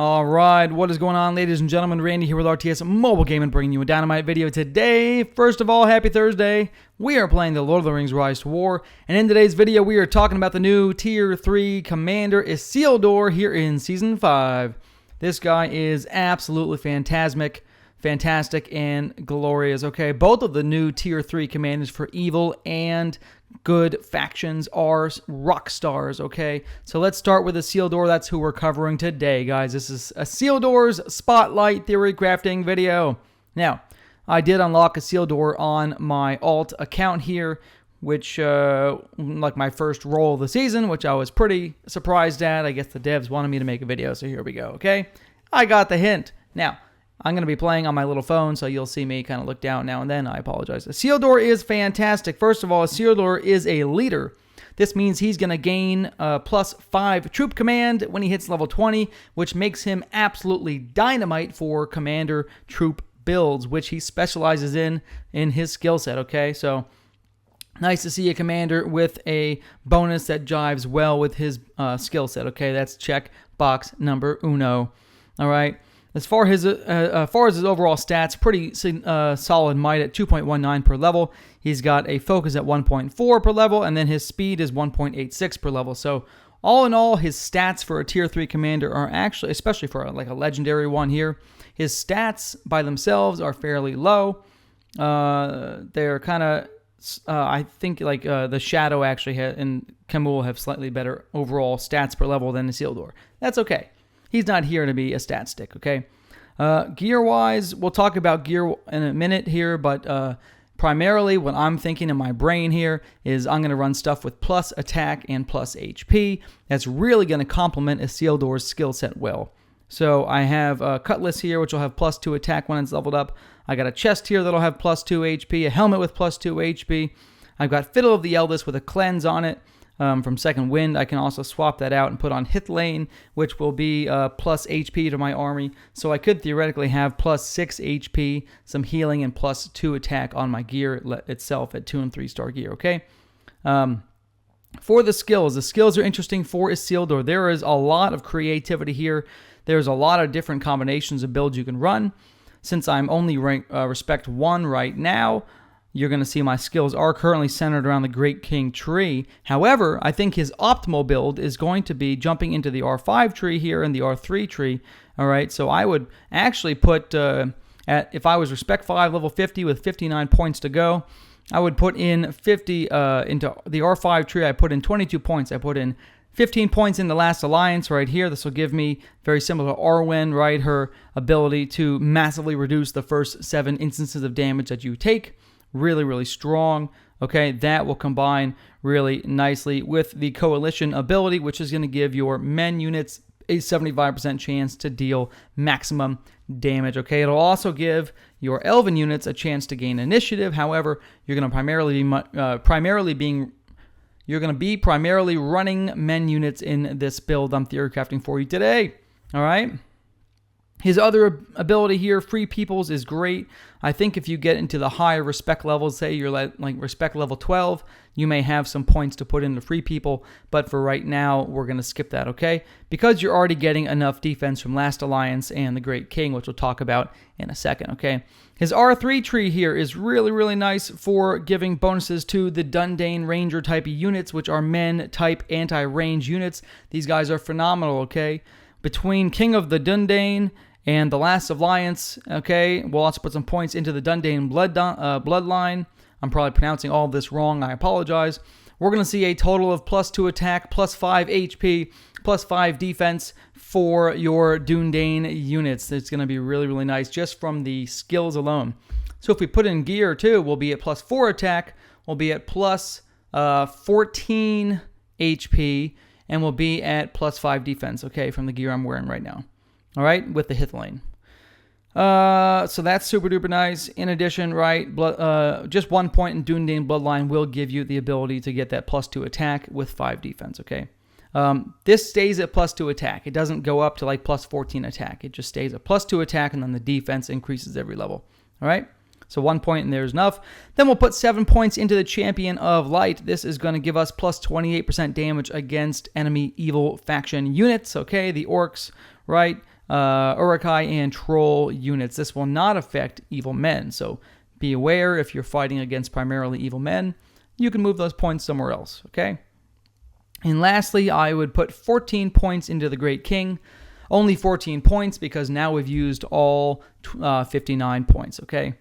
All right, what is going on, ladies and gentlemen? Randy here with RTS Mobile Gaming, bringing you a Dynamite video today. First of all, happy Thursday. We are playing the Lord of the Rings Rise to War, and in today's video, we are talking about the new Tier 3 Commander Isildur here in Season 5. This guy is absolutely fantastic, and glorious, okay? Both of the new Tier 3 commanders for evil and good factions are rock stars, okay? So let's start with Isildur. That's who we're covering today, guys. This is Isildur's Spotlight theory crafting video. Now, I did unlock Isildur on my alt account here, which, like my first roll of the season, which I was pretty surprised at. I guess the devs wanted me to make a video, so here we go, okay? I got the hint. Now, I'm going to be playing on my little phone, so you'll see me kind of look down now and then. I apologize. Isildur is fantastic. First of all, Isildur is a leader. This means he's going to gain plus 5 troop command when he hits level 20, which makes him absolutely dynamite for commander troop builds, which he specializes in his skill set, okay? So, nice to see a commander with a bonus that jives well with his skill set, okay? That's check box number uno, all right? As far as his overall stats, pretty solid might at 2.19 per level. He's got a focus at 1.4 per level, and then his speed is 1.86 per level. So all in all, his stats for a Tier 3 commander are actually, especially for like a legendary one here, his stats by themselves are fairly low. They're kind of, I think like the Shadow actually and Camul have slightly better overall stats per level than Isildur. That's okay. He's not here to be a stat stick, okay? Gear-wise, we'll talk about gear in a minute here, but primarily what I'm thinking in my brain here is I'm going to run stuff with plus attack and plus HP. That's really going to complement Isildur's skill set well. So I have a cutlass here, which will have plus 2 attack when it's leveled up. I got a chest here that'll have plus 2 HP, a helmet with plus 2 HP. I've got Fiddle of the Eldest with a cleanse on it. From Second Wind, I can also swap that out and put on Hithlane, which will be plus HP to my army. So I could theoretically have plus 6 HP, some healing, and plus 2 attack on my gear itself at 2 and 3 star gear, okay? For the skills are interesting for Isildur. There is a lot of creativity here. There's a lot of different combinations of builds you can run. Since I'm only respect 1 right now, you're going to see my skills are currently centered around the Great King tree. However, I think his optimal build is going to be jumping into the R5 tree here and the R3 tree. All right, so I would actually put, if I was respect 5 level 50 with 59 points to go, I would put in 50 into the R5 tree. I put in 22 points. I put in 15 points in the Last Alliance right here. This will give me, very similar to Arwen, right, her ability to massively reduce the first 7 instances of damage that you take. Really, really strong, okay? That will combine really nicely with the Coalition ability, which is going to give your men units a 75% chance to deal maximum damage, okay? It'll also give your Elven units a chance to gain initiative. However, you're going to primarily running men units in this build I'm theory crafting for you today, all right? His other ability here, Free Peoples, is great. I think if you get into the higher respect levels, say you're like respect level 12, you may have some points to put into Free People, but for right now, we're going to skip that, okay? Because you're already getting enough defense from Last Alliance and the Great King, which we'll talk about in a second, okay? His R3 tree here is really, really nice for giving bonuses to the Dundane Ranger type units, which are men type anti-range units. These guys are phenomenal, okay? Between King of the Dundane and the Last Alliance, okay, we'll also put some points into the Dundane bloodline. I'm probably pronouncing all of this wrong. I apologize. We're going to see a total of plus 2 attack, plus 5 HP, plus 5 defense for your Dundane units. It's going to be really, really nice just from the skills alone. So if we put in gear too, we'll be at plus 4 attack, we'll be at plus 14 HP, and we'll be at plus 5 defense, okay, from the gear I'm wearing right now. All right, with the Hithlane. So that's super duper nice. In addition, right, just 1 point in Dundane Bloodline will give you the ability to get that plus 2 attack with 5 defense, okay? This stays at plus 2 attack. It doesn't go up to like plus 14 attack. It just stays at plus 2 attack, and then the defense increases every level. All right? So 1 point and there's enough. Then we'll put 7 points into the Champion of Light. This is going to give us plus 28% damage against enemy evil faction units, okay? The orcs, right? Urukai and Troll units. This will not affect evil men, so be aware if you're fighting against primarily evil men, you can move those points somewhere else, okay? And lastly, I would put 14 points into the Great King. Only 14 points because now we've used all 59 points, okay?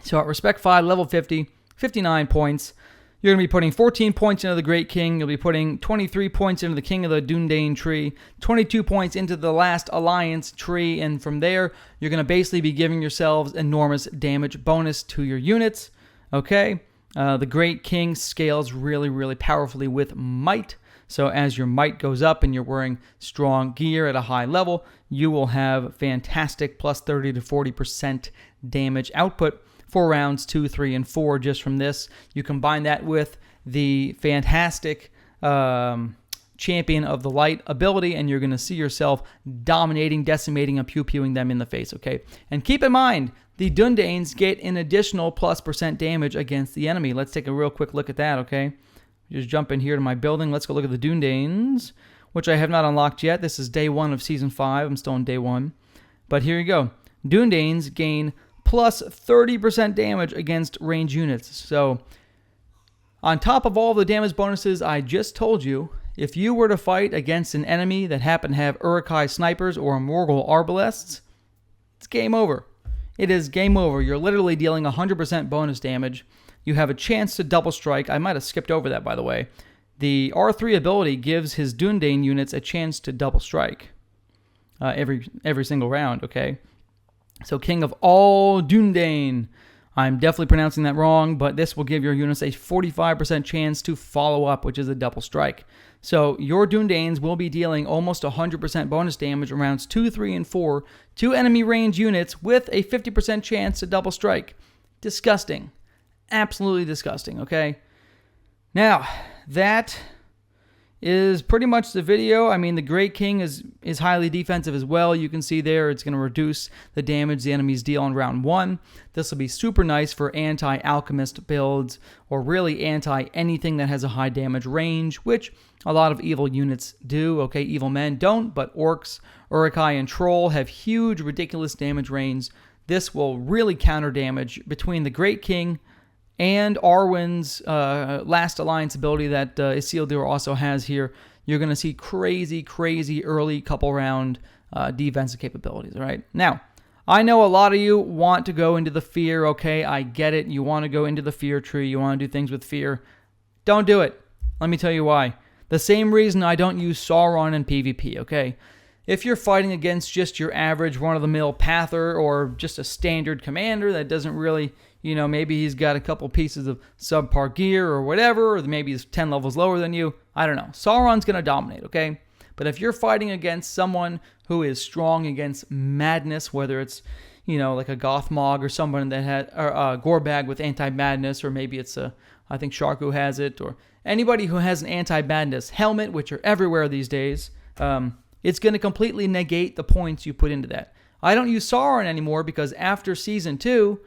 So at Respect 5, level 50, 59 points. You're going to be putting 14 points into the Great King. You'll be putting 23 points into the King of the Dundane tree, 22 points into the Last Alliance tree, and from there, you're going to basically be giving yourselves enormous damage bonus to your units, okay? The Great King scales really, really powerfully with might. So as your might goes up and you're wearing strong gear at a high level, you will have fantastic plus 30 to 40% damage output for rounds 2, 3, and 4 just from this. You combine that with the fantastic Champion of the Light ability, and you're going to see yourself dominating, decimating, and pew-pewing them in the face, okay? And keep in mind, the Dundanes get an additional plus % damage against the enemy. Let's take a real quick look at that, okay? Just jump in here to my building. Let's go look at the Dundanes, which I have not unlocked yet. This is day 1 of Season 5. I'm still on day 1. But here you go. Dundanes gain plus 30% damage against range units. So, on top of all the damage bonuses I just told you, if you were to fight against an enemy that happened to have Urukai snipers or Morgul arbalests, it's game over. It is game over. You're literally dealing 100% bonus damage. You have a chance to double strike. I might have skipped over that, by the way. The R3 ability gives his Dundane units a chance to double strike every single round, okay? So King of all Dundane. I'm definitely pronouncing that wrong, but this will give your units a 45% chance to follow up, which is a double strike. So your Dundanes will be dealing almost 100% bonus damage in rounds 2, 3, and 4 to enemy range units with a 50% chance to double strike. Disgusting. Absolutely disgusting, okay? Now, that is pretty much the video. I mean, the Great King is highly defensive as well. You can see there it's going to reduce the damage the enemies deal in round 1. This will be super nice for anti-alchemist builds or really anti-anything that has a high damage range, which a lot of evil units do. Okay, evil men don't, but orcs, Urukai, and Troll have huge, ridiculous damage range. This will really counter damage between the Great King and Arwen's Last Alliance ability that Isildur also has here. You're going to see crazy, crazy early couple round defensive capabilities, all right? Now, I know a lot of you want to go into the fear, okay? I get it. You want to go into the fear tree. You want to do things with fear. Don't do it. Let me tell you why. The same reason I don't use Sauron in PvP, okay? If you're fighting against just your average run-of-the-mill pather or just a standard commander that doesn't really, you know, maybe he's got a couple pieces of subpar gear or whatever, or maybe he's 10 levels lower than you, I don't know. Sauron's going to dominate, okay? But if you're fighting against someone who is strong against madness, whether it's, you know, like a Gothmog or someone that had a Gorbag with anti-madness, or maybe it's I think Sharku has it, or anybody who has an anti-madness helmet, which are everywhere these days, it's going to completely negate the points you put into that. I don't use Sauron anymore because after Season 2,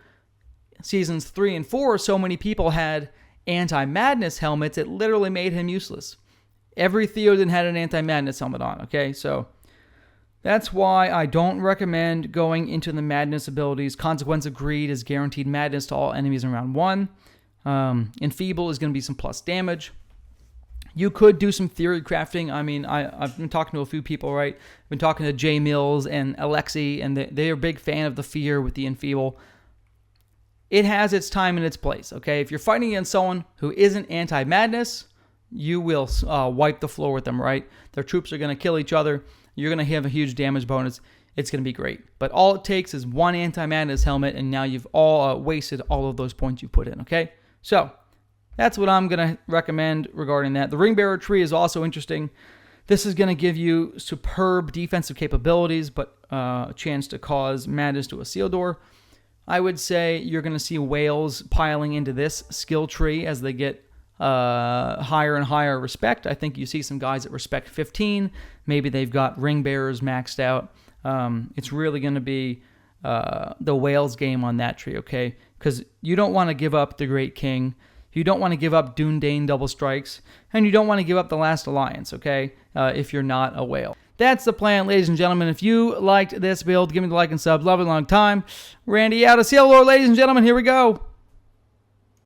Seasons 3 and 4, so many people had anti-madness helmets, it literally made him useless. Every Theoden had an anti-madness helmet on, okay? So that's why I don't recommend going into the madness abilities. Consequence of Greed is guaranteed madness to all enemies in round 1. Enfeeble is going to be some plus damage. You could do some theory crafting. I mean, I've been talking to a few people, right? I've been talking to Jay Mills and Alexi, and they are a big fan of the fear with the Enfeeble. It has its time and its place, okay? If you're fighting against someone who isn't anti-madness, you will wipe the floor with them, right? Their troops are going to kill each other. You're going to have a huge damage bonus. It's going to be great. But all it takes is one anti-madness helmet, and now you've all wasted all of those points you put in, okay? So that's what I'm going to recommend regarding that. The Ringbearer tree is also interesting. This is going to give you superb defensive capabilities, but a chance to cause madness to Isildur. I would say you're going to see whales piling into this skill tree as they get higher and higher respect. I think you see some guys at respect 15. Maybe they've got ring bearers maxed out. It's really going to be the whales game on that tree, okay? Because you don't want to give up the Great King. You don't want to give up Dundane double strikes. And you don't want to give up the Last Alliance, okay? If you're not a whale. That's the plan, ladies and gentlemen. If you liked this build, give me the like and subs. Love it a long time. Randy out of Seal Lord, ladies and gentlemen. Here we go.